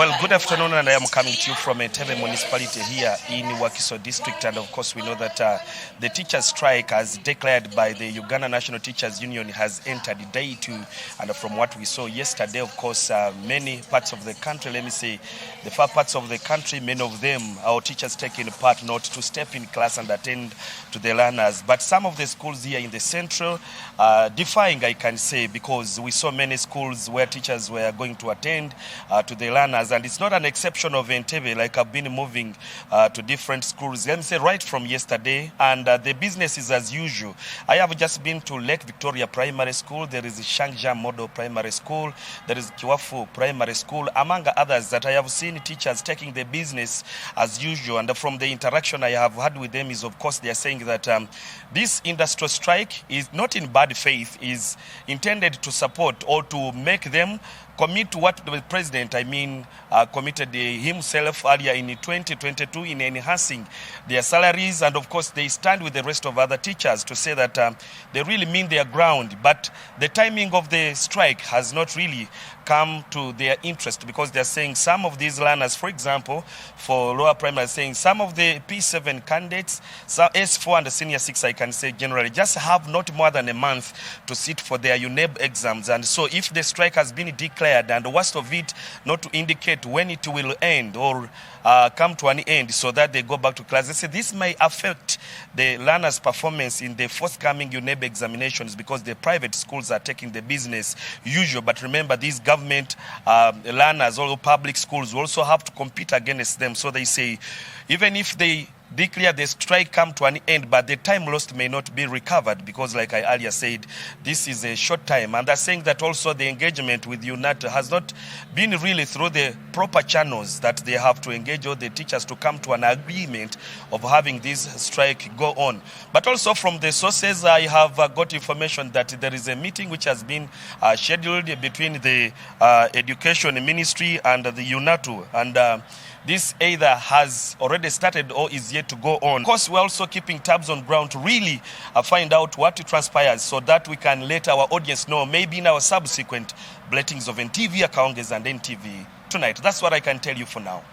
Well, good afternoon, and I am coming to you from Entebbe municipality here in Wakiso district. And of course, we know that the teachers' strike, as declared by the Uganda National Teachers Union, has entered day 2. And from what we saw yesterday, of course, many parts of the country, let me say, the far parts of the country, many of them, our teachers taking part not to step in class and attend to the learners. But some of the schools here in the central, defying, I can say, because we saw many schools where teachers were going to attend to the learners. And it's not an exception of Entebbe. Like, I've been moving to different schools, let me say, right from yesterday, and the business is as usual. I have just been to Lake Victoria Primary School. There is Shangja Model Primary School. There is Kiwafu Primary School, among others, that I have seen teachers taking the business as usual. And from the interaction I have had with them is, of course, they are saying that this industrial strike is not in bad faith, is intended to support or to make them commit to what the president, committed himself earlier in 2022 in enhancing their salaries. And of course, they stand with the rest of other teachers to say that they really mean their ground. But the timing of the strike has not really come to their interest, because they're saying some of these learners, for example, for lower primary, saying some of the P7 candidates, S4 and the senior 6, I can say generally, just have not more than a month to sit for their UNEB exams. And so if the strike has been declared, and the worst of it, not to indicate when it will end or come to an end so that they go back to class, they say this may affect the learners' performance in the forthcoming UNEB examinations, because the private schools are taking the business usual. But remember, these government learners or public schools will also have to compete against them. So they say, even if they declare the strike come to an end, but the time lost may not be recovered, because like I earlier said, this is a short time. And they're saying that also the engagement with UNAT has not been really through the proper channels, that they have to engage all the teachers to come to an agreement of having this strike go on. But also from the sources, I have got information that there is a meeting which has been scheduled between the Education Ministry and the UNATU, and this either has already started or is yet to go on. Of course, we're also keeping tabs on ground to really find out what transpires, so that we can let our audience know, maybe in our subsequent bulletins of NTV, Akaonges, and NTV tonight. That's what I can tell you for now.